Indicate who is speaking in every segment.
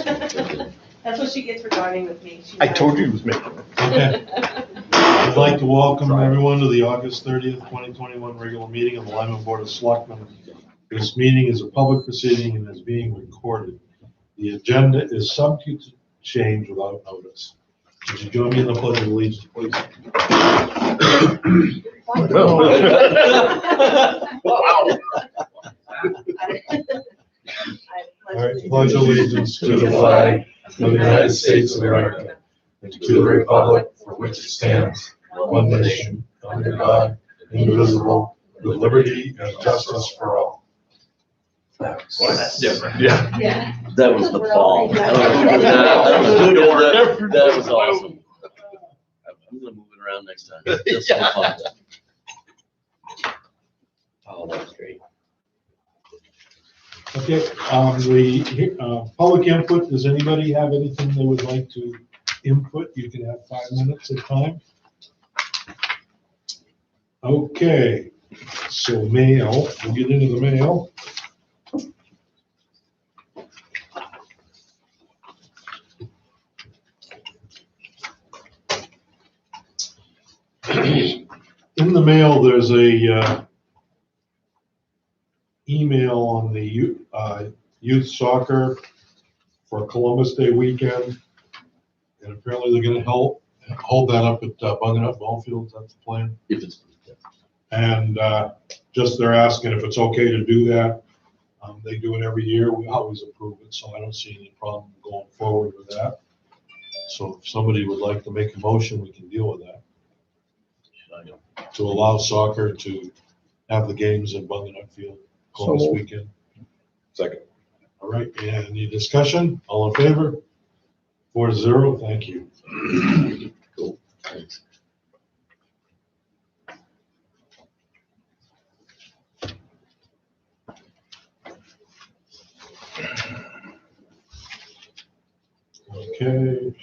Speaker 1: That's what she gets for dining with me.
Speaker 2: I told you he was making it.
Speaker 3: Okay. I'd like to welcome everyone to the August 30th, 2021 regular meeting of the Lyman Board of Selectmen. This meeting is a public proceeding and is being recorded. The agenda is subject to change without notice. Would you join me in the pledge of allegiance, please?
Speaker 2: Wow.
Speaker 3: All right, pledge allegiance to the flag of the United States of America and to the republic for which it stands, one nation, under God, indivisible, with liberty and justice for all.
Speaker 2: Well, that's different.
Speaker 4: Yeah.
Speaker 1: Yeah.
Speaker 4: That was the ball. That was awesome. I'm gonna move it around next time. Just for fun. Oh, that was great.
Speaker 3: Okay, public input, does anybody have anything they would like to input? You can have 5 minutes at a time. Okay, so mail, we'll get into the mail. In the mail, there's a email on the youth soccer for Columbus Day weekend, and apparently they're going to hold that up at Bugging-Up Ballfield. That's the plan.
Speaker 4: If it's.
Speaker 3: And just they're asking if it's okay to do that. They do it every year. We always approve it, so I don't see any problem going forward with that. So if somebody would like to make a motion, we can deal with that. To allow soccer to have the games at Bugging-Up Field this weekend.
Speaker 2: Second.
Speaker 3: All right, and any discussion? All in favor? 4-0, thank you.
Speaker 4: Cool. Thanks.
Speaker 3: Okay.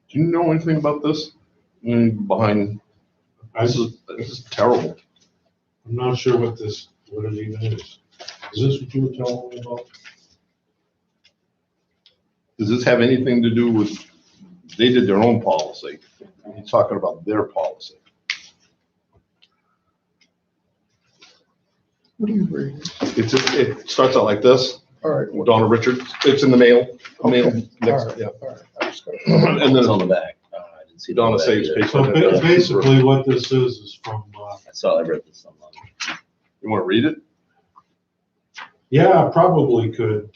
Speaker 2: Do you know anything about this? Behind, this is terrible.
Speaker 3: I'm not sure what it even is. Is this what you were telling me about?
Speaker 2: Does this have anything to do with, they did their own policy. He's talking about their policy.
Speaker 5: What are you reading?
Speaker 2: It starts out like this.
Speaker 5: All right.
Speaker 2: Donna Richards, it's in the mail. Mail
Speaker 5: Okay.
Speaker 2: next,
Speaker 5: All right.
Speaker 2: yeah.
Speaker 5: All right. I just got it.
Speaker 2: And
Speaker 4: It's
Speaker 2: then
Speaker 4: on the back. I didn't see.
Speaker 2: Donna
Speaker 4: the back
Speaker 2: saves
Speaker 4: either.
Speaker 2: paper.
Speaker 3: So basically what this is from,
Speaker 4: I saw, I read this online.
Speaker 2: You want to read it?
Speaker 3: yeah, I probably could.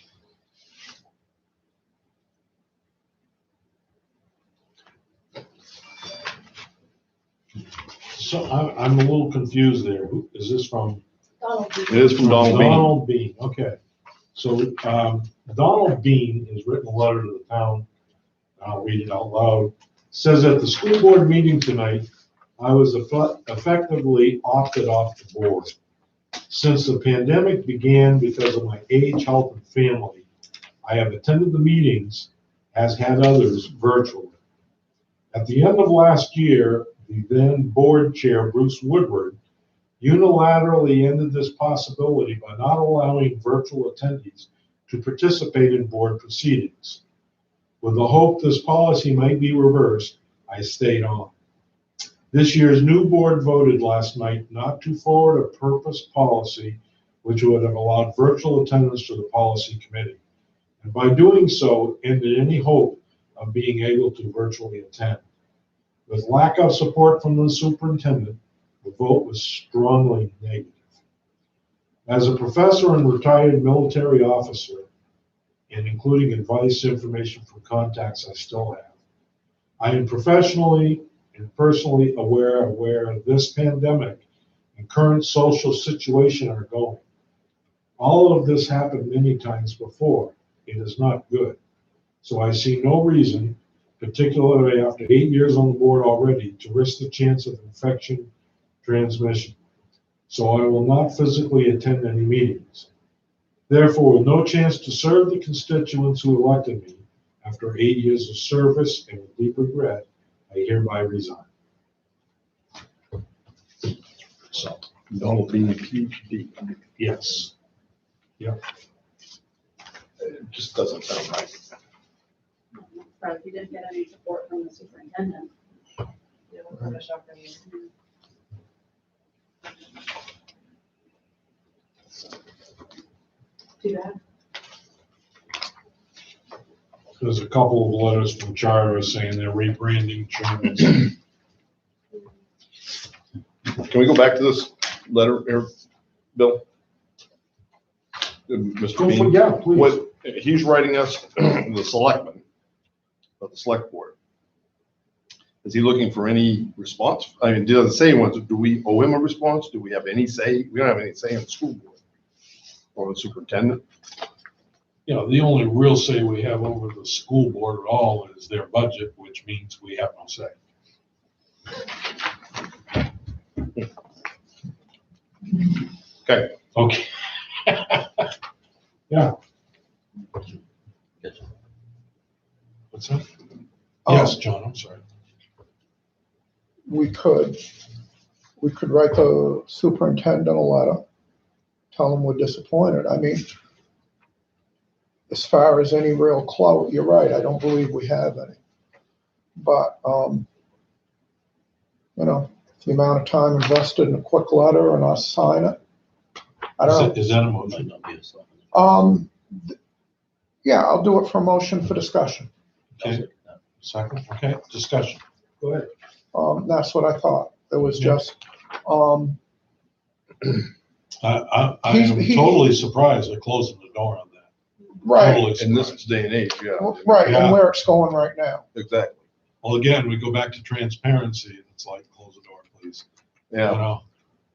Speaker 3: So I'm a little confused there. Is this from?
Speaker 2: It is from Donald Bean.
Speaker 3: Donald Bean, okay. So Donald Bean has written a letter to the town. I'll read it out loud. Says at the school board meeting tonight, I was effectively opted off the board. Since the pandemic began because of my age, health, and family, I have attended the meetings, as had others, virtually. At the end of last year, the then board chair, Bruce Woodward, unilaterally ended this possibility by not allowing virtual attendees to participate in board proceedings. With the hope this policy might be reversed, I stayed on. This year's new board voted last night not to forward a purpose policy which would have allowed virtual attendance to the policy committee, and by doing so ended any hope of being able to virtually attend. With lack of support from the superintendent, the vote was strongly negative. As a professor and retired military officer, and including advice information from contacts I still have, I am professionally and personally aware of where this pandemic and current social situation are going. All of this happened many times before. It is not good. So I see no reason, particularly after 8 years on the board already, to risk the chance of infection transmission. So I will not physically attend any meetings. Therefore, with no chance to serve the constituents who elected me, After 8 years of service and with deep regret, I hereby resign. So,
Speaker 2: Donald being a PhD.
Speaker 3: yes.
Speaker 2: It just doesn't sound right.
Speaker 5: Surprised you didn't get any support from the superintendent.
Speaker 1: Yeah, we'll finish up in here. Too bad.
Speaker 3: There's a couple of letters from Charter saying they're rebranding Chairman's.
Speaker 2: Can we go back to this letter here, Bill? Mr. Bean?
Speaker 3: Yeah, please.
Speaker 2: What, he's writing us, the selectmen, of the select board. Is he looking for any response? I mean, it doesn't say once, do we owe him a response? Do we have any say? We don't have any say in the school board or the superintendent.
Speaker 3: You know, the only real say we have over the school board at all is their budget, which means we have no say.
Speaker 2: Okay.
Speaker 3: Okay. Yeah,
Speaker 4: Gotcha.
Speaker 3: what's that?
Speaker 6: Oh.
Speaker 3: Yes, John, I'm sorry.
Speaker 6: We could write the superintendent a letter, tell him we're disappointed. I mean, as far as any real clout, you're right, I don't believe we have any. But, you know, the amount of time invested in a quick letter and us sign it, I don't know.
Speaker 3: Is that a
Speaker 4: Might
Speaker 3: motion?
Speaker 4: not be a selectman.
Speaker 6: Yeah, I'll do it for motion for discussion.
Speaker 3: Okay, second, okay, discussion. Go ahead.
Speaker 6: That's what I thought. It was
Speaker 3: Yeah.
Speaker 6: just,
Speaker 3: I
Speaker 6: He's-
Speaker 3: am
Speaker 6: he-
Speaker 3: totally surprised they're closing the door on that.
Speaker 6: right,
Speaker 3: Totally
Speaker 2: In this
Speaker 3: surprised.
Speaker 2: day and age, yeah.
Speaker 6: right,
Speaker 3: Yeah.
Speaker 6: and where it's going right now.
Speaker 2: Exactly.
Speaker 3: Well, again, we go back to transparency, and it's like, close the door, please. You
Speaker 2: Yeah.
Speaker 3: know?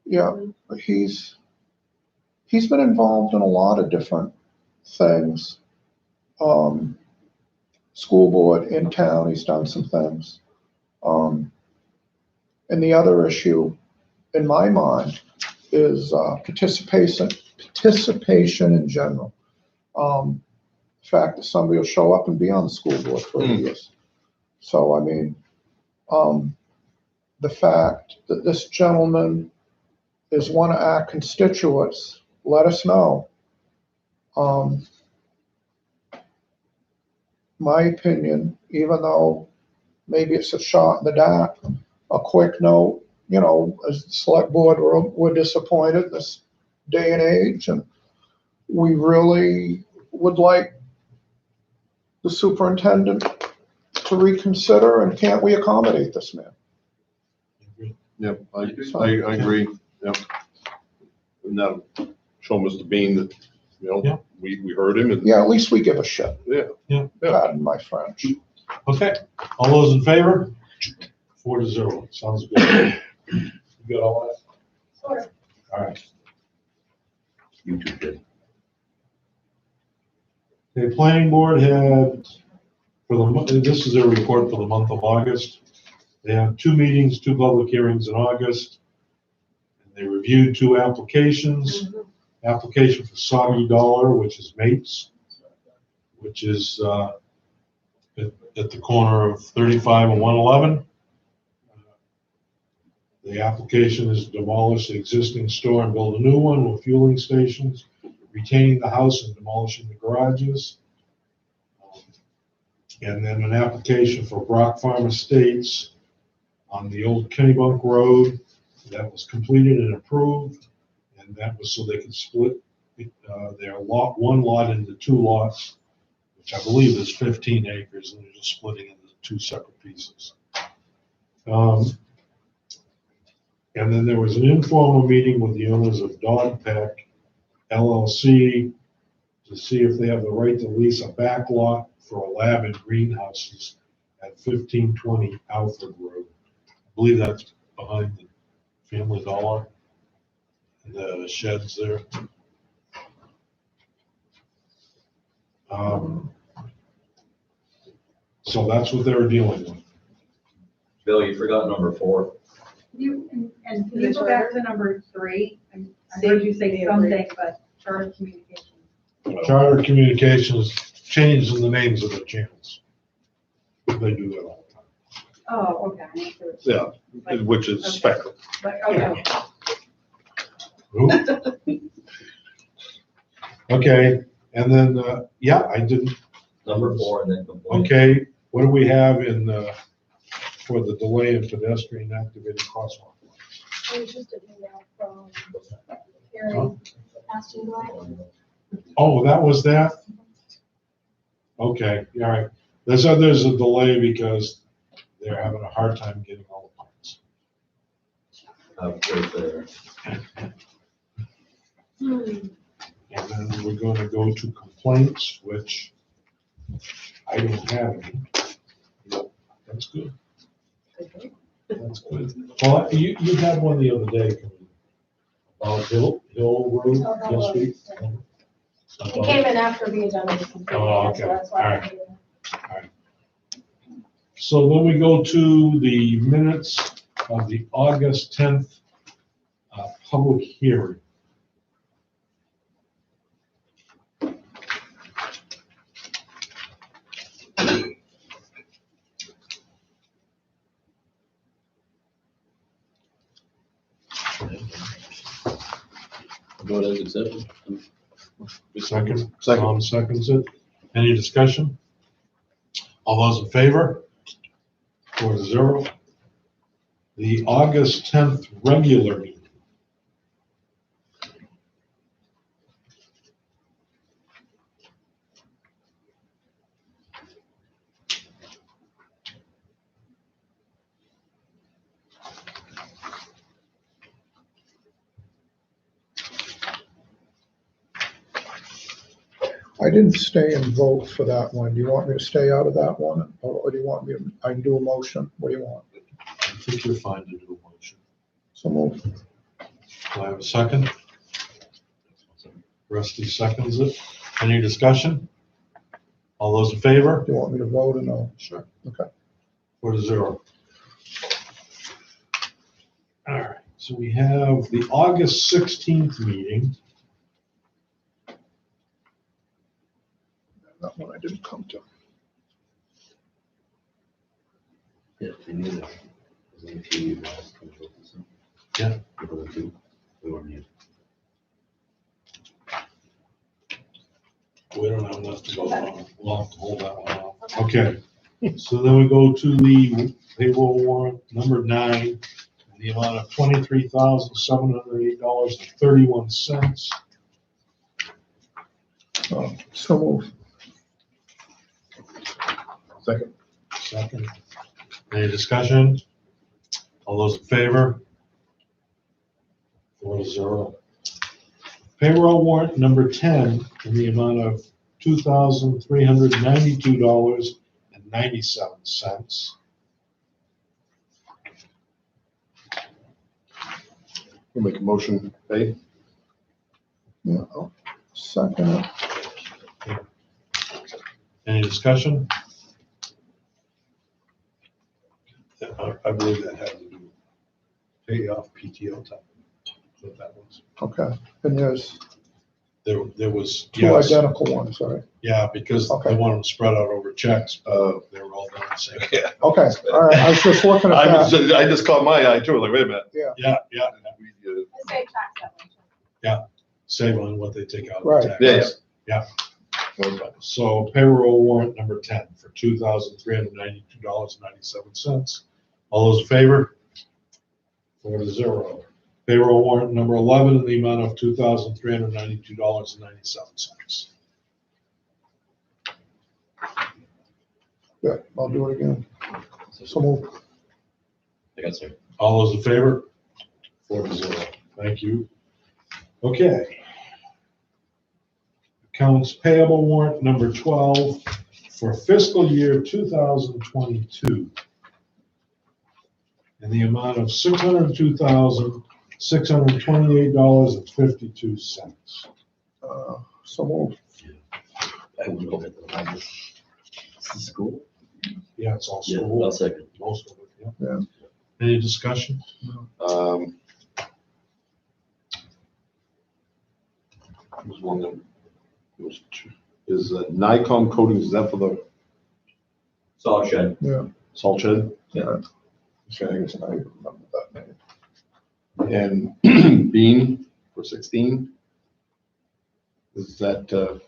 Speaker 6: Yeah, but he's been involved in a lot of different things. School board in town, he's done some things. And the other issue in my mind is participation in general. The fact that somebody will show up and be on the school board for years. So, I mean, the fact that this gentleman is one of our constituents, let us know. My opinion, even though maybe it's a shot in the dark, a quick note, you know, as the select board, we're disappointed this day and age, and we really would like the superintendent to reconsider, and can't we accommodate this man?
Speaker 2: Yep, I agree, yep. And now, show Mr. Bean that, you know,
Speaker 3: Yeah.
Speaker 2: we heard him and,
Speaker 6: Yeah, at least we give a shit.
Speaker 2: yeah.
Speaker 6: Pardon my French.
Speaker 3: Okay, all those in favor? 4-0, sounds good. You got all that?
Speaker 5: Sort of.
Speaker 3: All right.
Speaker 4: You too, good.
Speaker 3: The planning board had, for the month, this is their report for the month of August. They had 2 meetings, 2 public hearings in August. And they reviewed 2 applications. Application for Soggy Dollar, which is Mates, which is at the corner of 35 and 111. The application is to demolish the existing store and build a new one with fueling stations, retaining the house and demolishing the garages. And then an application for Brock Farm Estates on the old Kennybunk Road that was completed and approved. And that was so they could split their lot, 1 lot into 2 lots, which I believe is 15 acres, and they're just splitting into 2 separate pieces. And then there was an informal meeting with the owners of Dog Peck LLC to see if they have the right to lease a back lot for a lab and greenhouses at 1520 Alfred Road. I believe that's behind the Family Dollar, the sheds there. So that's what they were dealing with.
Speaker 7: Bill, you forgot number 4.
Speaker 5: And can you go back to number 3? I heard you say something, but charter communications.
Speaker 3: Charter Communications changing the names of the channels. They do that all the time.
Speaker 5: Oh, okay. I see what
Speaker 2: Yeah,
Speaker 5: you're saying.
Speaker 2: which is Spectrum.
Speaker 5: Like, okay.
Speaker 3: Who? Okay, and then, yeah, I didn't,
Speaker 7: Number 4 and then complaint.
Speaker 3: okay, what do we have in, for the delay in pedestrian activated crosswalk?
Speaker 8: It was just an email from Carrie
Speaker 3: Oh.
Speaker 8: asking why.
Speaker 3: Oh, that was that? Okay, all right. There's a delay because they're having a hard time getting all the parts.
Speaker 7: Right there.
Speaker 3: And then we're gonna go to complaints, which I don't have any. Nope, that's good. That's good. Well, you had one the other day, about Hill Road,
Speaker 8: Oh,
Speaker 3: Hill Street.
Speaker 8: It came in after the agenda was completed,
Speaker 3: Oh, okay.
Speaker 8: so that's why.
Speaker 3: All right. So then we go to the minutes of the August 10th public hearing.
Speaker 4: Vote as accepted.
Speaker 3: Second,
Speaker 2: Second.
Speaker 3: Tom seconds it. Any discussion? All those in favor? 4-0. The August 10th regular meeting.
Speaker 6: I didn't stay and vote for that one. Do you want me to stay out of that one? Or do you want me, I can do a motion? What do you want?
Speaker 3: I think you're fine to do a motion.
Speaker 6: So move.
Speaker 3: Do I have a second? Rusty seconds it. Any discussion? All those in favor?
Speaker 6: Do you want me to vote or no?
Speaker 3: Sure.
Speaker 6: Okay.
Speaker 3: 4-0. All right, so we have the August 16th meeting.
Speaker 6: That one I didn't come to.
Speaker 4: Yeah, they knew that. There's a few emails from both of them.
Speaker 3: Yeah.
Speaker 4: People that do, we weren't here.
Speaker 3: We don't have enough to go on. We'll have to hold that one off. Okay, so then we go to the payroll warrant number 9, in the amount of $23,708.31.
Speaker 6: So move.
Speaker 2: Second.
Speaker 3: Second. Any discussion? All those in favor? 4-0. Payroll warrant number 10 in the amount of $2,392.97.
Speaker 2: We'll make a motion, pay.
Speaker 6: Yeah, I'll second it.
Speaker 3: Any discussion? I believe that had to do pay off PTO time. That's what that was.
Speaker 6: Okay. And there's
Speaker 3: There was,
Speaker 6: two
Speaker 3: yes,
Speaker 6: identical ones, right?
Speaker 3: yeah, because
Speaker 6: Okay.
Speaker 3: they wanted them spread out over checks, but they were all done the same.
Speaker 2: Yeah.
Speaker 6: Okay, all right. I was just looking at
Speaker 2: I
Speaker 6: that.
Speaker 2: just caught my eye too, like, wait a minute.
Speaker 3: Yeah, yeah,
Speaker 1: I say tax that one.
Speaker 3: save on what they take out of
Speaker 6: Right.
Speaker 3: the
Speaker 2: Yeah,
Speaker 3: taxes. Yeah. So payroll warrant number 10 for $2,392.97. All those in favor? 4-0. Payroll warrant number 11 in the amount of $2,392.97.
Speaker 6: Yeah, I'll do it again. So move.
Speaker 4: I got second.
Speaker 3: All those in favor? 4-0. Thank you. Okay. Accounts payable warrant number 12 for fiscal year 2022 in the amount of $602,628.52.
Speaker 6: So move.
Speaker 4: I wouldn't go with the numbers. This is school?
Speaker 3: Yeah, it's all
Speaker 4: Yeah,
Speaker 3: school.
Speaker 4: I'll second.
Speaker 3: Most of it, yeah.
Speaker 6: Yeah.
Speaker 3: Any discussion?
Speaker 2: There's one that was, is Nikon Coatings, is that for the
Speaker 7: Salt shed.
Speaker 6: Yeah,
Speaker 2: Salt shed,
Speaker 6: yeah. So I guess I remember that name.
Speaker 2: and Bean for 16. Is that,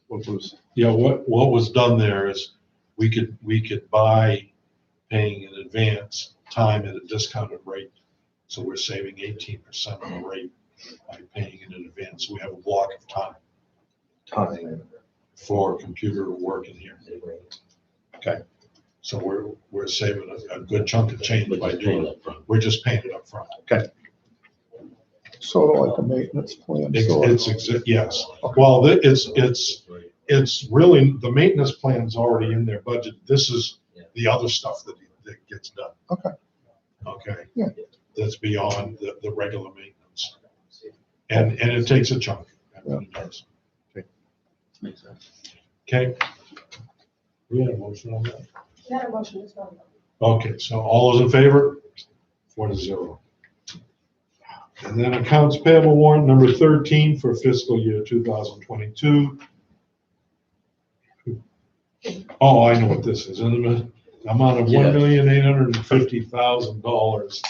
Speaker 2: what was,
Speaker 3: Yeah, what was done there is we could buy paying in advance time at a discounted rate. So we're saving 18% of the rate by paying in advance. We have a block of time
Speaker 2: time?
Speaker 3: for a computer to work in here.
Speaker 2: Okay.
Speaker 3: So we're saving a good chunk of change
Speaker 4: But
Speaker 3: by
Speaker 4: just paying
Speaker 3: doing it.
Speaker 4: up front.
Speaker 3: We're just paying it up front.
Speaker 6: Sort of like a maintenance plan. sort of.
Speaker 3: Yes. Well, it's really, the maintenance plan's already in their budget. This is the other stuff that gets done.
Speaker 6: Okay.
Speaker 3: Okay.
Speaker 6: Yeah.
Speaker 3: That's beyond the regular maintenance. And it takes a chunk. It does.
Speaker 4: Makes sense.
Speaker 3: Okay. We had a motion on that.
Speaker 8: Not a motion, it's not.
Speaker 3: Okay, so all those in favor? 4-0. And then accounts payable warrant number 13 for fiscal year 2022. Oh, I know what this is, isn't it? Amount of
Speaker 4: Yeah.
Speaker 3: $1,850,000.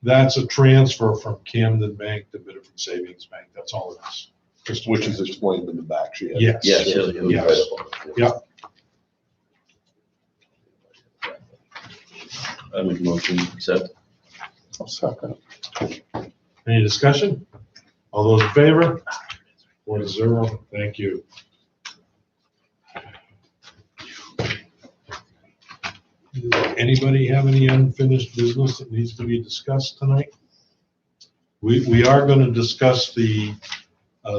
Speaker 3: That's a transfer from Camden Bank to Biddeford Savings Bank. That's all it is. Just
Speaker 2: Which is explained in the back sheet.
Speaker 3: Yes.
Speaker 4: Yes,
Speaker 3: Yes. Yep.
Speaker 4: I make a motion, to accept.
Speaker 6: I'll second it.
Speaker 3: Any discussion? All those in favor? 4-0. Thank you. Anybody have any unfinished business that needs to be discussed tonight? We are going to discuss the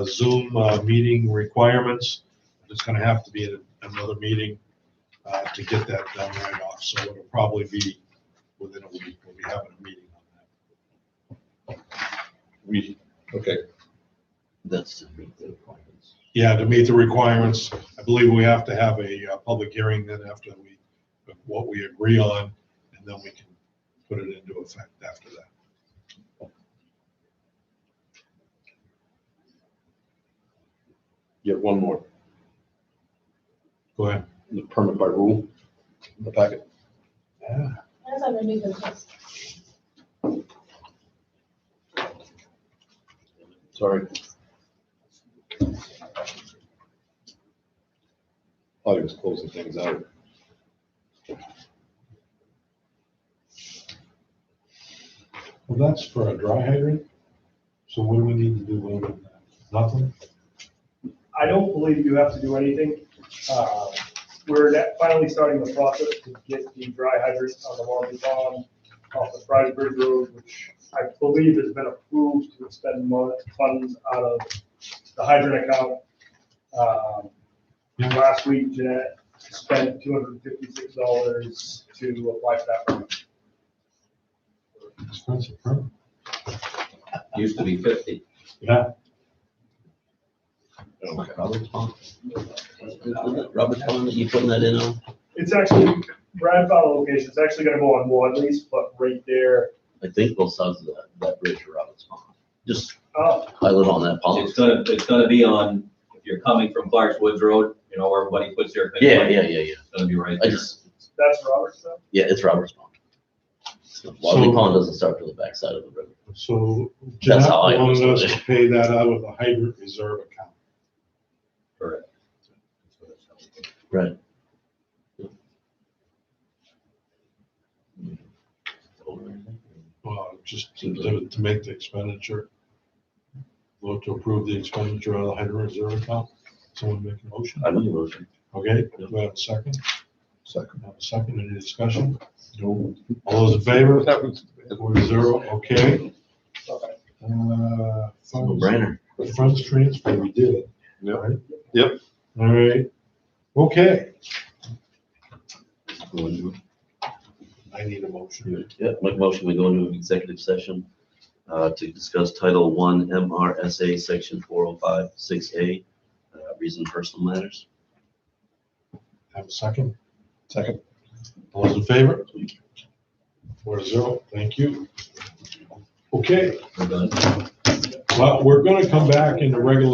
Speaker 3: Zoom meeting requirements. It's going to have to be at another meeting to get that done right off. So it'll probably be within a week. We'll be having a meeting on that.
Speaker 2: Okay,
Speaker 4: That's to meet the requirements.
Speaker 3: Yeah, to meet the requirements, I believe we have to have a public hearing then after what we agree on, and then we can put it into effect after that.
Speaker 2: you have one more,
Speaker 3: Go ahead.
Speaker 2: the permit by rule, in the packet.
Speaker 3: Yeah.
Speaker 8: That's underneath the list.
Speaker 2: Sorry. Thought he was closing things out.
Speaker 3: Well, that's for a dry hydrant. So what do we need to do with that? Nothing?
Speaker 9: I don't believe you have to do anything. We're finally starting the process to get the dry hydrant on the Walden Pond off the Friesburg Road, which I believe has been approved to expend funds out of the hydrant account. Last week, Jeanette spent $256 to apply for that permit.
Speaker 3: Expensive permit.
Speaker 7: Used to be 50.
Speaker 3: Yeah.
Speaker 2: Okay.
Speaker 4: Robert's Pond? Isn't it Robert's Pond that you putting that in on?
Speaker 9: It's actually, Brad found a location, it's actually gonna go on Wadley's, but right there,
Speaker 4: I think both sides of that bridge are Robert's Pond. Just
Speaker 9: oh,
Speaker 4: pilot on that pond.
Speaker 7: It's gonna be on, if you're coming from Clark's Woods Road, you know, where everybody puts their.
Speaker 4: Yeah.
Speaker 7: It's gonna be right
Speaker 4: I
Speaker 7: there.
Speaker 4: just,
Speaker 9: that's Robert's stuff?
Speaker 4: yeah, it's Robert's Pond. Wadley Pond doesn't start to the backside of the river.
Speaker 3: So
Speaker 4: That's
Speaker 3: Jeanette
Speaker 4: how I
Speaker 3: wanted us
Speaker 4: understood
Speaker 3: to pay that out of the hydrant reserve account.
Speaker 7: Correct.
Speaker 4: Right.
Speaker 3: Just to make the expenditure. Vote to approve the expenditure out of the hydrant reserve account. Someone make a motion?
Speaker 4: I make a motion.
Speaker 3: Okay, do I have a second?
Speaker 6: Second.
Speaker 3: Have a second, any discussion? No. All those in favor?
Speaker 2: That was,
Speaker 3: 4-0, okay.
Speaker 4: No
Speaker 3: Funds,
Speaker 4: brainer.
Speaker 3: funds transfer, we did.
Speaker 2: Yep.
Speaker 3: Right?
Speaker 2: Yep.
Speaker 3: All right, okay, I need a motion.
Speaker 4: Yeah, make a motion, we go into an executive session to discuss Title I MRSA Section 405-6A, reason personal matters.
Speaker 3: Have a second?
Speaker 2: second.
Speaker 3: All those in favor? 4-0, thank you. Okay,
Speaker 7: We're done.
Speaker 3: well, we're gonna come back in the regular